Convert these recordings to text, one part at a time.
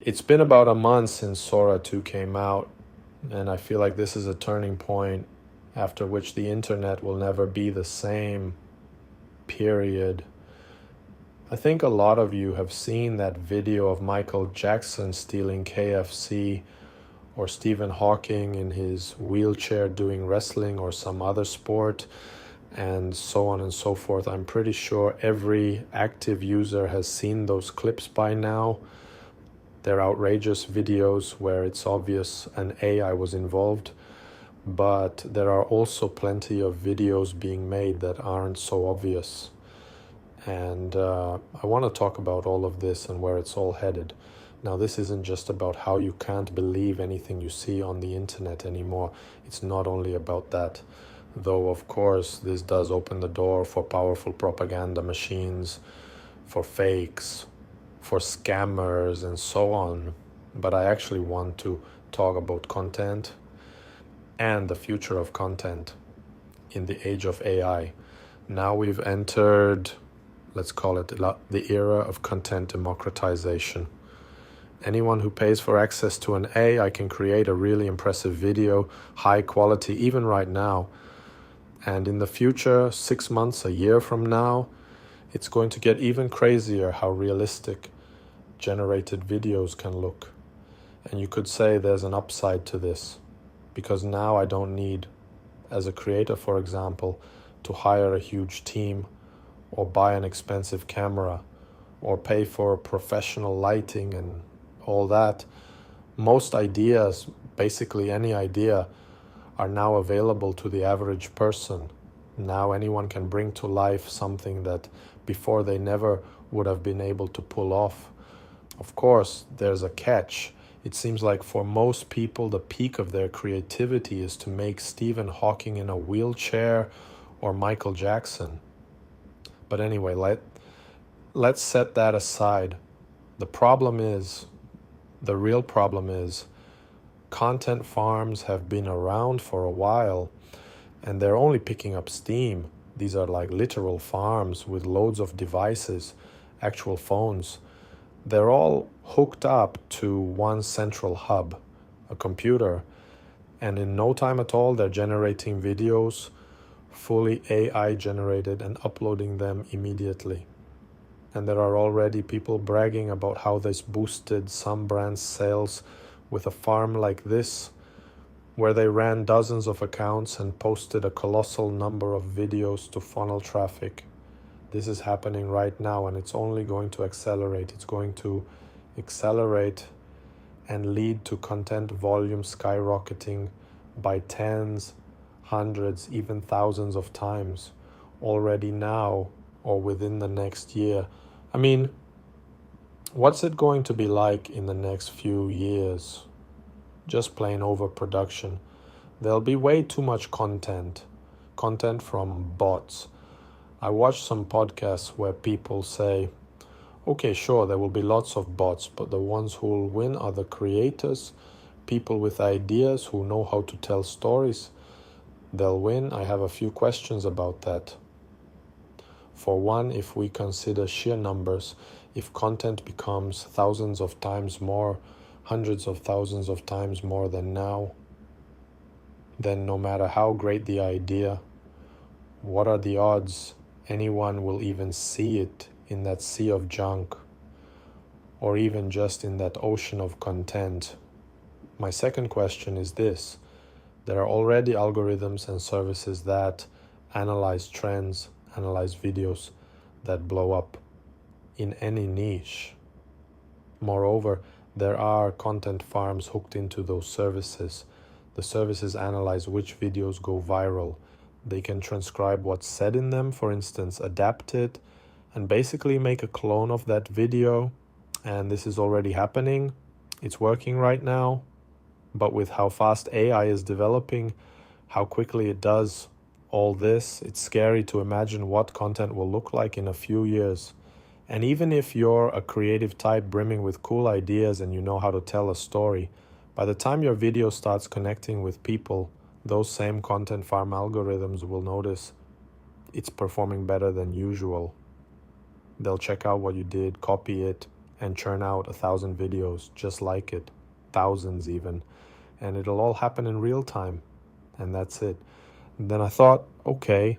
It's been about a month since SORA 2 came out, and I feel like this is a turning point after which the internet will never be the same, period. I think a lot of you have seen that video of Michael Jackson stealing KFC, or Stephen Hawking in his wheelchair doing wrestling or some other sport, and so on and so forth. I'm pretty sure every active user has seen those clips by now. They're outrageous videos where it's obvious an AI was involved, but there are also plenty of videos being made that aren't so obvious. And I want to talk about all of this and where it's all headed. Now, this isn't just about how you can't believe anything you see on the internet anymore. It's not only about that. Though, of course, this does open the door for powerful propaganda machines, for fakes, for scammers, and so on. But I actually want to talk about content and the future of content in the age of AI. Now we've entered, let's call it the era of content democratization. Anyone who pays for access to an AI can create a really impressive video, high quality, even right now. And in the future, 6 months, a year from now, it's going to get even crazier how realistic generated videos can look. And you could say there's an upside to this, because now I don't need, as a creator, for example, to hire a huge team or buy an expensive camera or pay for professional lighting and all that. Most ideas, basically any idea, are now available to the average person. Now anyone can bring to life something that before they never would have been able to pull off. Of course, there's a catch. It seems like for most people, the peak of their creativity is to make Stephen Hawking in a wheelchair or Michael Jackson. But anyway, let's set that aside. The real problem is, content farms have been around for a while and they're only picking up steam. These are like literal farms with loads of devices, actual phones. They're all hooked up to one central hub, a computer, and in no time at all they're generating videos, fully AI generated, and uploading them immediately. And there are already people bragging about how this boosted some brands' sales with a farm like this, where they ran dozens of accounts and posted a colossal number of videos to funnel traffic. This is happening right now, and it's only going to accelerate. It's going to accelerate and lead to content volume skyrocketing by tens, hundreds, even thousands of times already now or within the next year. I mean, what's it going to be like in the next few years? Just plain overproduction. There'll be way too much content from bots. I watched some podcasts where people say, okay, sure, there will be lots of bots, but the ones who will win are the creators, people with ideas who know how to tell stories. They'll win. I have a few questions about that. For one, if we consider sheer numbers, if content becomes thousands of times more, hundreds of thousands of times more than now, then no matter how great the idea, what are the odds anyone will even see it in that sea of junk, or even just in that ocean of content? My second question is this. There are already algorithms and services that analyze trends, analyze videos that blow up in any niche. Moreover, there are content farms hooked into those services. The services analyze which videos go viral. They can transcribe what's said in them, for instance, adapt it, and basically make a clone of that video. And this is already happening. It's working right now. But with how fast AI is developing, how quickly it does all this, it's scary to imagine what content will look like in a few years. And even if you're a creative type brimming with cool ideas and you know how to tell a story, by the time your video starts connecting with people, those same content farm algorithms will notice it's performing better than usual. They'll check out what you did, copy it, and churn out 1,000 videos just like it, thousands even, and it'll all happen in real time, and that's it. And then I thought, okay,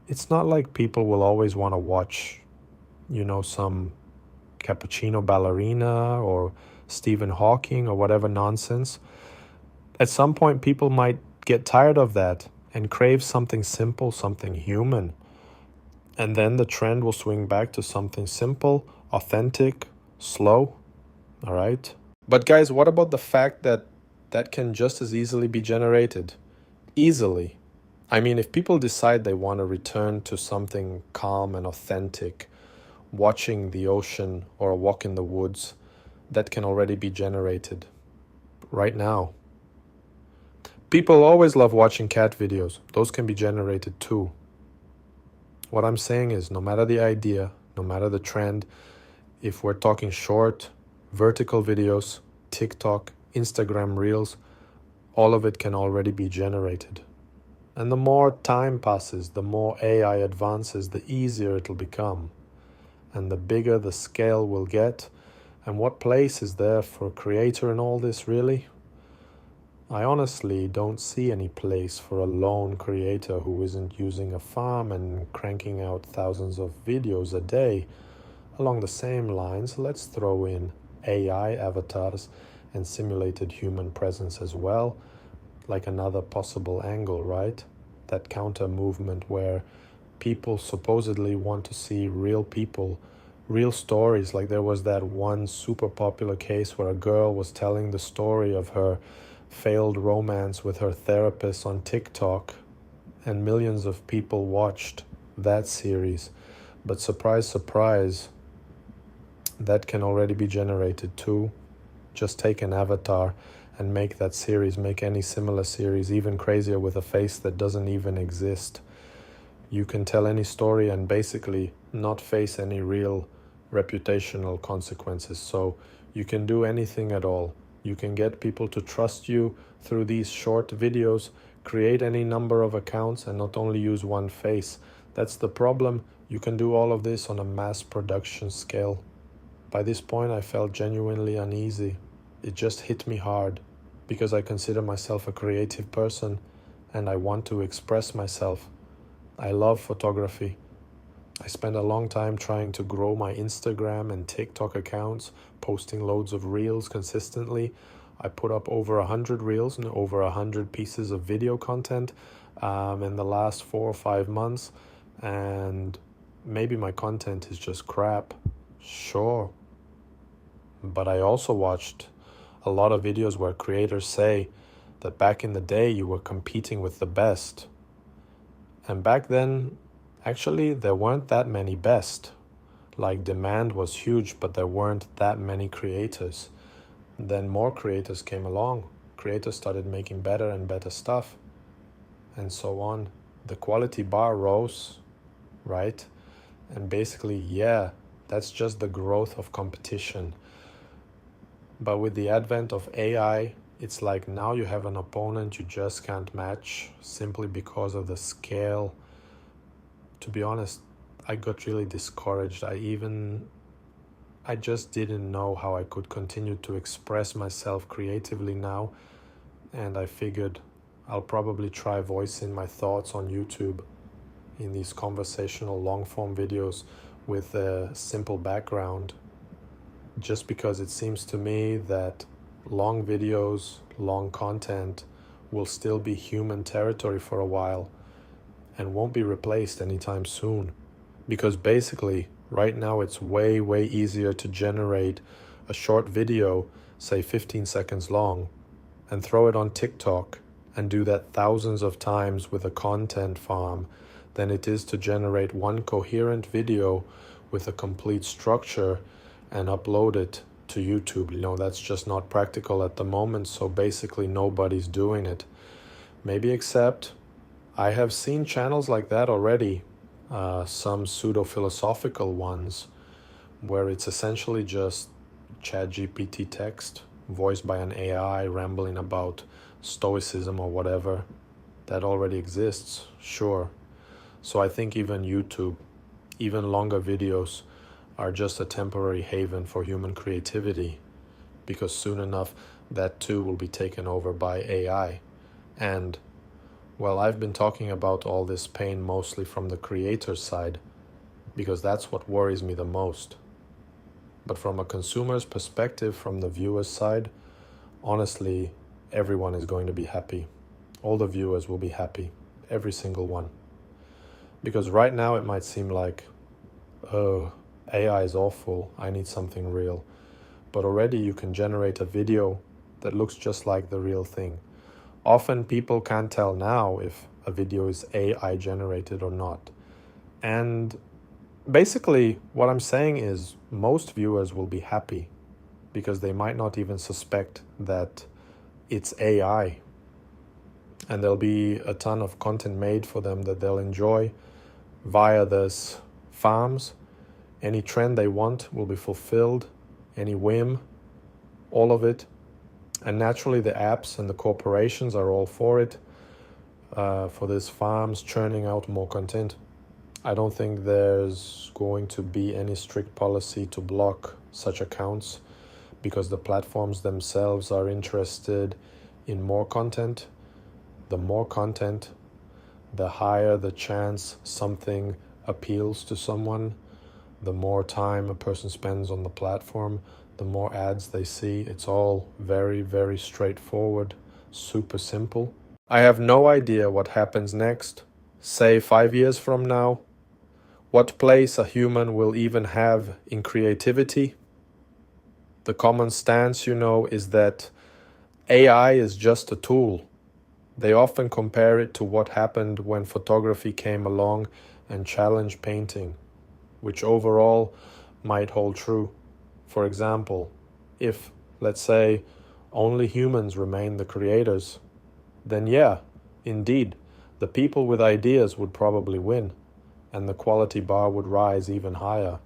it's not like people will always want to watch, some cappuccino ballerina or Stephen Hawking or whatever nonsense. At some point, people might get tired of that and crave something simple, something human. And then the trend will swing back to something simple, authentic, slow. All right. But guys, what about the fact that that can just as easily be generated? Easily. I mean, if people decide they want to return to something calm and authentic, watching the ocean or a walk in the woods, that can already be generated right now. People always love watching cat videos. Those can be generated too. What I'm saying is, no matter the idea, no matter the trend, if we're talking short, vertical videos, TikTok, Instagram Reels, all of it can already be generated. And the more time passes, the more AI advances, the easier it'll become. And the bigger the scale will get. And what place is there for a creator in all this, really? I honestly don't see any place for a lone creator who isn't using a farm and cranking out thousands of videos a day. Along the same lines, let's throw in AI avatars and simulated human presence as well, like another possible angle, right? That counter movement where people supposedly want to see real people, real stories. Like there was that one super popular case where a girl was telling the story of her failed romance with her therapist on TikTok, and millions of people watched that series. But surprise, surprise, that can already be generated too. Just take an avatar and make that series, make any similar series, even crazier, with a face that doesn't even exist. You can tell any story and basically not face any real reputational consequences. So you can do anything at all. You can get people to trust you through these short videos, create any number of accounts, and not only use one face. That's the problem. You can do all of this on a mass production scale. By this point, I felt genuinely uneasy. It just hit me hard because I consider myself a creative person and I want to express myself. I love photography. I spent a long time trying to grow my Instagram and TikTok accounts, posting loads of reels consistently. I put up over 100 reels and over 100 pieces of video content in the last 4 or 5 months. And maybe my content is just crap. Sure. But I also watched a lot of videos where creators say that back in the day you were competing with the best. And back then, actually, there weren't that many best. Like, demand was huge, but there weren't that many creators. Then more creators came along. Creators started making better and better stuff, and so on. The quality bar rose, right? And basically, yeah, that's just the growth of competition. But with the advent of AI, it's like now you have an opponent you just can't match simply because of the scale. To be honest, I got really discouraged. I just didn't know how I could continue to express myself creatively now. And I figured I'll probably try voicing my thoughts on YouTube in these conversational long-form videos with a simple background. Just because it seems to me that long videos, long content will still be human territory for a while and won't be replaced anytime soon. Because basically, right now it's way, way easier to generate a short video, say 15 seconds long, and throw it on TikTok and do that thousands of times with a content farm than it is to generate one coherent video with a complete structure and upload it to YouTube. That's just not practical at the moment, so basically nobody's doing it. Maybe except I have seen channels like that already, some pseudo-philosophical ones, where it's essentially just ChatGPT text, voiced by an AI, rambling about stoicism or whatever. That already exists, sure. So I think even YouTube, even longer videos, are just a temporary haven for human creativity, because soon enough that too will be taken over by AI. And, well, I've been talking about all this pain mostly from the creator's side, because that's what worries me the most. But from a consumer's perspective, from the viewer's side, honestly, everyone is going to be happy. All the viewers will be happy, every single one. Because right now it might seem like, oh, AI is awful, I need something real. But already you can generate a video that looks just like the real thing. Often people can't tell now if a video is AI generated or not. And basically what I'm saying is most viewers will be happy because they might not even suspect that it's AI. And there'll be a ton of content made for them that they'll enjoy via this farms. Any trend they want will be fulfilled, any whim, all of it. And naturally the apps and the corporations are all for it, for these farms churning out more content. I don't think there's going to be any strict policy to block such accounts because the platforms themselves are interested in more content. The more content, the higher the chance something appeals to someone. The more time a person spends on the platform, the more ads they see. It's all very, very straightforward, super simple. I have no idea what happens next, say 5 years from now. What place a human will even have in creativity. The common stance, is that AI is just a tool. They often compare it to what happened when photography came along and challenged painting, which overall might hold true. For example, if, let's say, only humans remain the creators, then yeah, indeed, the people with ideas would probably win, and the quality bar would rise even higher.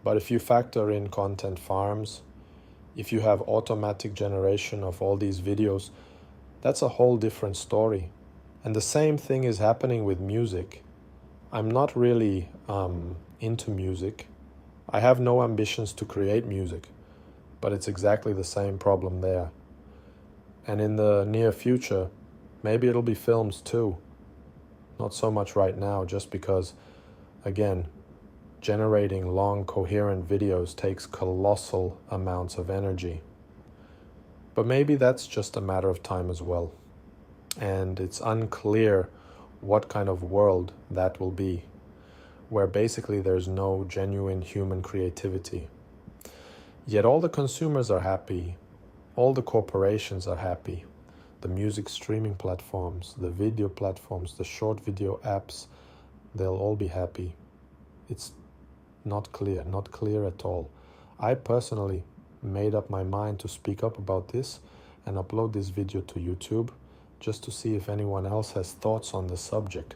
But if you factor in content farms, if you have automatic generation of all these videos, that's a whole different story. And the same thing is happening with music. I'm not really into music. I have no ambitions to create music, but it's exactly the same problem there. And in the near future, maybe it'll be films too. Not so much right now, just because, again, generating long, coherent videos takes colossal amounts of energy. But maybe that's just a matter of time as well. And it's unclear what kind of world that will be, where basically there's no genuine human creativity. Yet all the consumers are happy, all the corporations are happy. The music streaming platforms, the video platforms, the short video apps, they'll all be happy. It's not clear at all. I personally made up my mind to speak up about this and upload this video to YouTube just to see if anyone else has thoughts on the subject.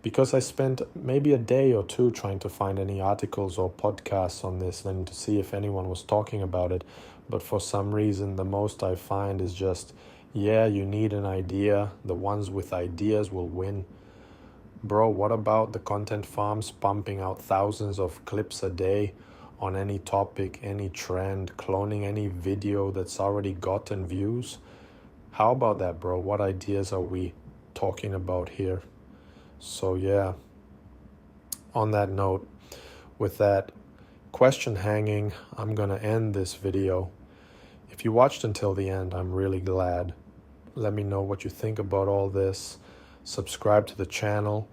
Because I spent maybe a day or two trying to find any articles or podcasts on this and to see if anyone was talking about it. But for some reason, the most I find is just, yeah, you need an idea. The ones with ideas will win. Bro, what about the content farms pumping out thousands of clips a day on any topic, any trend, cloning any video that's already gotten views? How about that, bro? What ideas are we talking about here? So yeah, on that note, with that question hanging, I'm gonna end this video. If you watched until the end, I'm really glad. Let me know what you think about all this. Subscribe to the channel.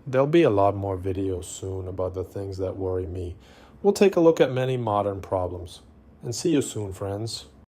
There'll be a lot more videos soon about the things that worry me. We'll take a look at many modern problems. And see you soon, friends.